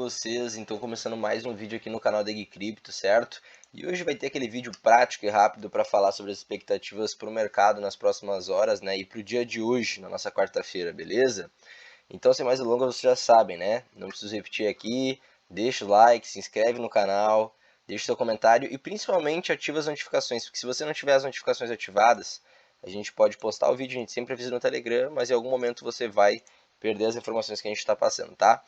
vocês? Então começando mais um vídeo aqui no canal da Gui Cripto, certo? E hoje vai ter aquele vídeo prático e rápido para falar sobre as expectativas para o mercado nas próximas horas, né? E para o dia de hoje, na nossa quarta-feira, beleza? Então sem mais delongas, vocês já sabem, né? Não preciso repetir aqui, deixa o like, se inscreve no canal, deixa seu comentário e principalmente ativa as notificações, porque se você não tiver as notificações ativadas, a gente pode postar o vídeo, a gente sempre avisa no Telegram, mas em algum momento você vai perder as informações que a gente está passando, tá?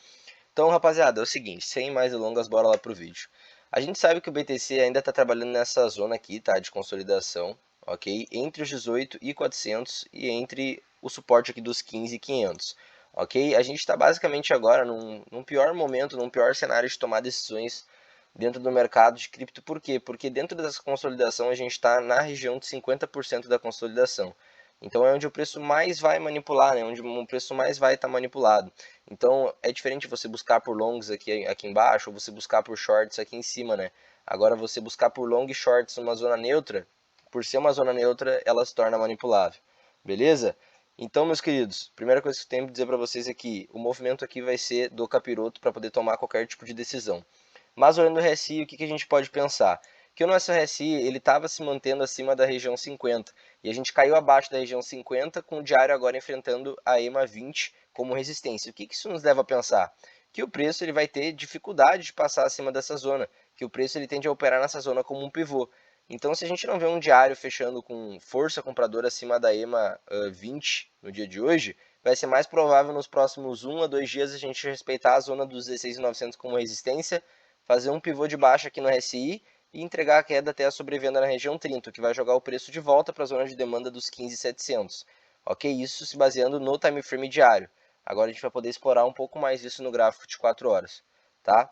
Então, rapaziada, é o seguinte, sem mais delongas, bora lá pro vídeo. A gente sabe que o BTC ainda está trabalhando nessa zona aqui, tá, de consolidação, ok? Entre os 18.400 e entre o suporte aqui dos 15.500, ok? A gente está basicamente agora num pior momento, num pior cenário de tomar decisões dentro do mercado de cripto. Por quê? Porque dentro dessa consolidação a gente está na região de 50% da consolidação. Então é onde o preço mais vai manipular, né? Onde o preço mais vai estar manipulado. Então é diferente você buscar por longs aqui embaixo ou você buscar por shorts aqui em cima, né? Agora você buscar por long e shorts numa zona neutra, por ser uma zona neutra, ela se torna manipulável. Beleza? Então, meus queridos, primeira coisa que eu tenho que dizer para vocês é que o movimento aqui vai ser do capiroto para poder tomar qualquer tipo de decisão. Mas olhando o RSI, o que a gente pode pensar? Que o nosso RSI ele estava se mantendo acima da região 50 e a gente caiu abaixo da região 50 com o diário agora enfrentando a EMA 20 como resistência. O que isso nos leva a pensar? Que o preço ele vai ter dificuldade de passar acima dessa zona, que o preço ele tende a operar nessa zona como um pivô. Então, se a gente não vê um diário fechando com força compradora acima da EMA 20 no dia de hoje, vai ser mais provável nos próximos 1 a 2 dias a gente respeitar a zona dos 16.900 como resistência, fazer um pivô de baixa aqui no RSI e entregar a queda até a sobrevenda na região 30, que vai jogar o preço de volta para a zona de demanda dos 15.700. Ok? Isso se baseando no time frame diário. Agora a gente vai poder explorar um pouco mais isso no gráfico de 4 horas, tá?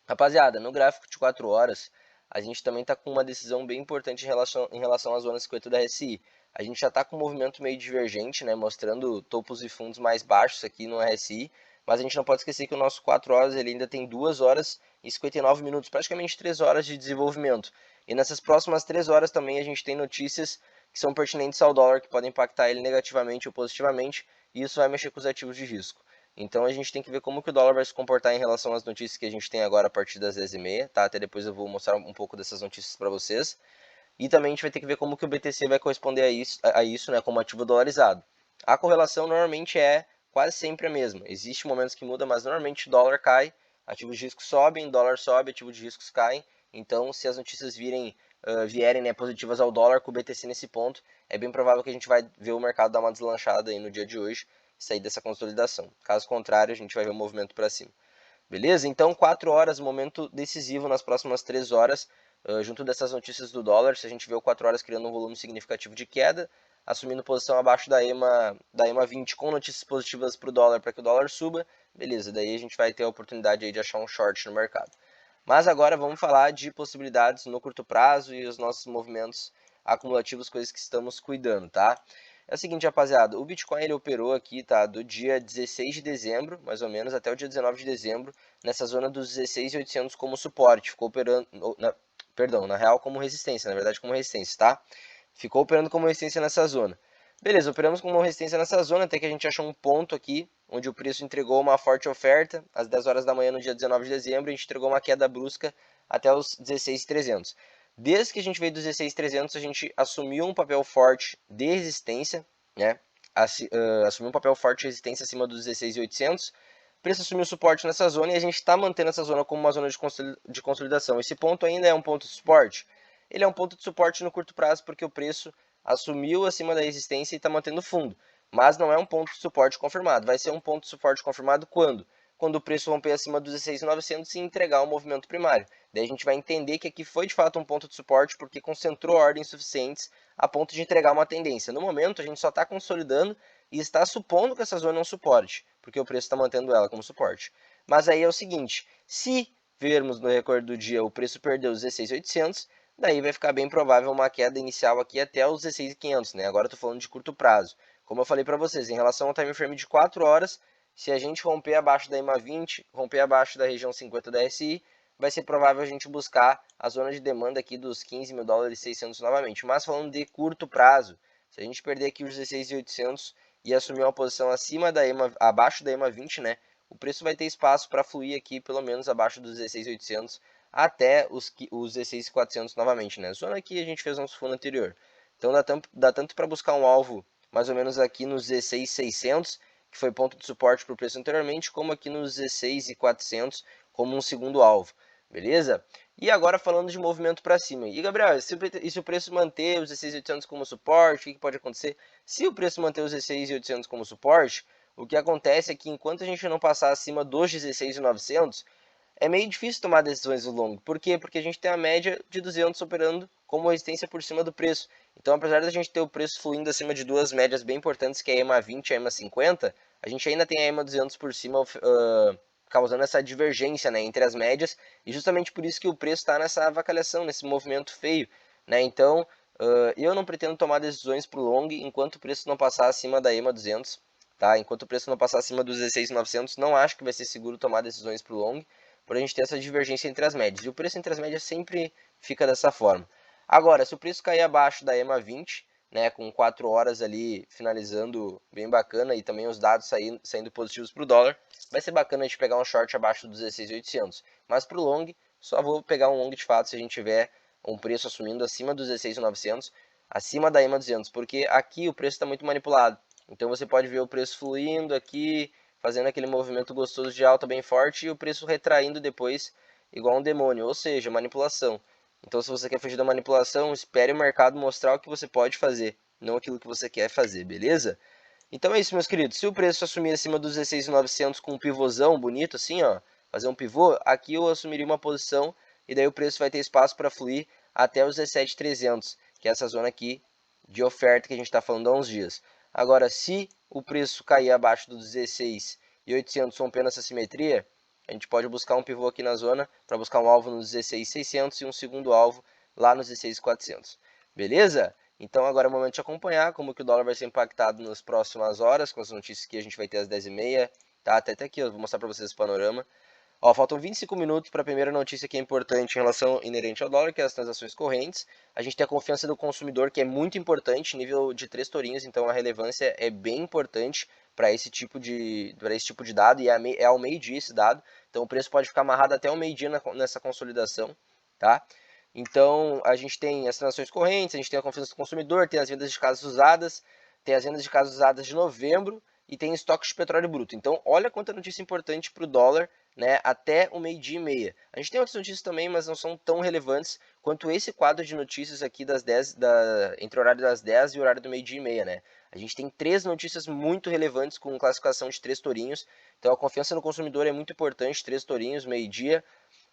Rapaziada, no gráfico de 4 horas, a gente também está com uma decisão bem importante em relação à zona 50 da RSI. A gente já está com um movimento meio divergente, né, mostrando topos e fundos mais baixos aqui no RSI, mas a gente não pode esquecer que o nosso 4 horas ele ainda tem 2 horas e 59 minutos, praticamente 3 horas de desenvolvimento. E nessas próximas 3 horas também a gente tem notícias que são pertinentes ao dólar, que podem impactar ele negativamente ou positivamente, e isso vai mexer com os ativos de risco. Então a gente tem que ver como que o dólar vai se comportar em relação às notícias que a gente tem agora a partir das 10h30, tá? Até depois eu vou mostrar um pouco dessas notícias para vocês. E também a gente vai ter que ver como que o BTC vai corresponder a isso, né, como ativo dolarizado. A correlação normalmente é quase sempre a mesma. Existem momentos que muda, mas normalmente o dólar cai, ativos de risco sobem, dólar sobe, ativos de riscos caem. Então, se as notícias vierem, né, positivas ao dólar com o BTC nesse ponto, é bem provável que a gente vai ver o mercado dar uma deslanchada aí no dia de hoje, sair dessa consolidação. Caso contrário, a gente vai ver um movimento para cima. Beleza? Então, 4 horas, momento decisivo nas próximas 3 horas, junto dessas notícias do dólar. Se a gente vê o 4 horas criando um volume significativo de queda, assumindo posição abaixo da EMA 20 com notícias positivas para o dólar, para que o dólar suba, beleza, daí a gente vai ter a oportunidade aí de achar um short no mercado. Mas agora vamos falar de possibilidades no curto prazo e os nossos movimentos acumulativos, coisas que estamos cuidando, tá? É o seguinte, rapaziada, o Bitcoin ele operou aqui, tá, do dia 16 de dezembro, mais ou menos, até o dia 19 de dezembro, nessa zona dos 16.800 como suporte, ficou operando, na real como resistência, na verdade como resistência, tá? Ficou operando como resistência nessa zona. Beleza, operamos como resistência nessa zona, até que a gente achou um ponto aqui, onde o preço entregou uma forte oferta, às 10 horas da manhã no dia 19 de dezembro, a gente entregou uma queda brusca até os 16.300. Desde que a gente veio dos 16.300, a gente assumiu um papel forte de resistência, né? Assumiu um papel forte de resistência acima dos 16.800. O preço assumiu suporte nessa zona e a gente está mantendo essa zona como uma zona de consolidação. Esse ponto ainda é um ponto de suporte? Ele é um ponto de suporte no curto prazo porque o preço assumiu acima da resistência e está mantendo fundo. Mas não é um ponto de suporte confirmado. Vai ser um ponto de suporte confirmado quando? Quando o preço romper acima dos 16.900 e entregar o movimento primário. Daí a gente vai entender que aqui foi de fato um ponto de suporte porque concentrou ordens suficientes a ponto de entregar uma tendência. No momento a gente só está consolidando e está supondo que essa zona é um suporte, porque o preço está mantendo ela como suporte. Mas aí é o seguinte, se vermos no recorde do dia o preço perdeu os 16.800, daí vai ficar bem provável uma queda inicial aqui até os 16.500, né? Agora eu estou falando de curto prazo. Como eu falei para vocês, em relação ao time frame de 4 horas, se a gente romper abaixo da EMA 20, romper abaixo da região 50 da RSI, vai ser provável a gente buscar a zona de demanda aqui dos 15 mil dólares e 600 novamente. Mas falando de curto prazo, se a gente perder aqui os 16.800 e assumir uma posição acima da EMA, abaixo da EMA 20, né, o preço vai ter espaço para fluir aqui pelo menos abaixo dos 16.800 até os 16.400 novamente, né? Zona que a gente fez no fundo anterior. Então dá tanto para buscar um alvo mais ou menos aqui nos 16.600, que foi ponto de suporte para o preço anteriormente, como aqui nos 16.400 como um segundo alvo, beleza? E agora falando de movimento para cima. E Gabriel, e se o preço manter os 16.800 como suporte, o que pode acontecer? Se o preço manter os 16.800 como suporte, o que acontece é que enquanto a gente não passar acima dos 16.900, é meio difícil tomar decisões no longo. Por quê? Porque a gente tem a média de 200 operando como resistência por cima do preço. Então, apesar da gente ter o preço fluindo acima de duas médias bem importantes, que é a EMA 20 e a EMA 50, a gente ainda tem a EMA 200 por cima, causando essa divergência, né, entre as médias, e justamente por isso que o preço está nessa avacalhação, nesse movimento feio, né? Então, eu não pretendo tomar decisões para o long enquanto o preço não passar acima da EMA 200, tá? Enquanto o preço não passar acima dos 16.900, não acho que vai ser seguro tomar decisões para o long, por a gente ter essa divergência entre as médias. E o preço entre as médias sempre fica dessa forma. Agora, se o preço cair abaixo da EMA 20, né, com 4 horas ali finalizando bem bacana e também os dados saindo positivos para o dólar, vai ser bacana a gente pegar um short abaixo dos 16.800. Mas para o long, só vou pegar um long de fato se a gente tiver um preço assumindo acima dos 16.900, acima da EMA 200, porque aqui o preço está muito manipulado. Então você pode ver o preço fluindo aqui, fazendo aquele movimento gostoso de alta bem forte e o preço retraindo depois igual um demônio, ou seja, manipulação. Então se você quer fugir da manipulação, espere o mercado mostrar o que você pode fazer, não aquilo que você quer fazer, beleza? Então é isso, meus queridos. Se o preço assumir acima dos 16.900 com um pivôzão bonito assim, ó, fazer um pivô, aqui eu assumiria uma posição e daí o preço vai ter espaço para fluir até os 17.300, que é essa zona aqui de oferta que a gente está falando há uns dias. Agora, se o preço cair abaixo dos 16.800 rompendo essa simetria, a gente pode buscar um pivô aqui na zona para buscar um alvo nos 16.600 e um segundo alvo lá nos 16.400. Beleza? Então agora é o momento de acompanhar como que o dólar vai ser impactado nas próximas horas, com as notícias que a gente vai ter às 10h30, tá? Até aqui, eu vou mostrar para vocês o panorama. Ó, faltam 25 minutos para a primeira notícia que é importante em relação inerente ao dólar, que é as transações correntes. A gente tem a confiança do consumidor, que é muito importante, nível de 3 tourinhos, então a relevância é bem importante para esse tipo de dado, e é ao meio-dia esse dado. Então o preço pode ficar amarrado até o meio-dia nessa consolidação, tá? Então a gente tem as transações correntes, a gente tem a confiança do consumidor, tem as vendas de casas usadas, tem as vendas de casas usadas de novembro e tem estoques de petróleo bruto. Então olha quanta notícia importante para o dólar, né, até o meio-dia e meia. A gente tem outras notícias também, mas não são tão relevantes quanto esse quadro de notícias aqui das 10, entre o horário das 10 e o horário do meio-dia e meia, né? A gente tem 3 notícias muito relevantes com classificação de 3 tourinhos. Então a confiança no consumidor é muito importante, 3 tourinhos, meio-dia.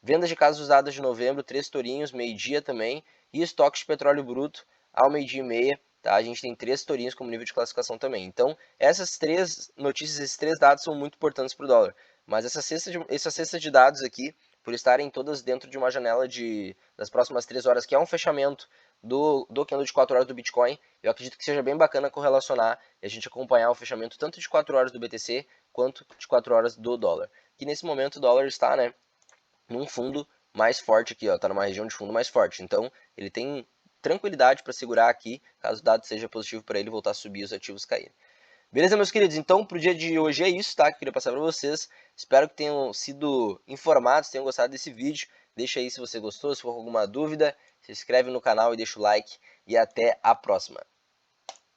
Vendas de casas usadas de novembro, 3 tourinhos, meio-dia também. E estoques de petróleo bruto ao meio-dia e meia. Tá? A gente tem 3 tourinhos como nível de classificação também. Então, essas 3 notícias, esses 3 dados são muito importantes para o dólar. Mas essa cesta de dados aqui, por estarem todas dentro de uma janela das próximas 3 horas, que é um fechamento do candle de 4 horas do Bitcoin, eu acredito que seja bem bacana correlacionar e a gente acompanhar o fechamento tanto de 4 horas do BTC quanto de 4 horas do dólar. Que nesse momento o dólar está, né, num fundo mais forte aqui, ó, tá numa região de fundo mais forte. Então, ele tem tranquilidade para segurar aqui, caso o dado seja positivo para ele voltar a subir e os ativos caírem. Beleza, meus queridos? Então, pro dia de hoje é isso, tá? Que eu queria passar para vocês. Espero que tenham sido informados, tenham gostado desse vídeo. Deixa aí se você gostou, se for alguma dúvida, se inscreve no canal e deixa o like. E até a próxima.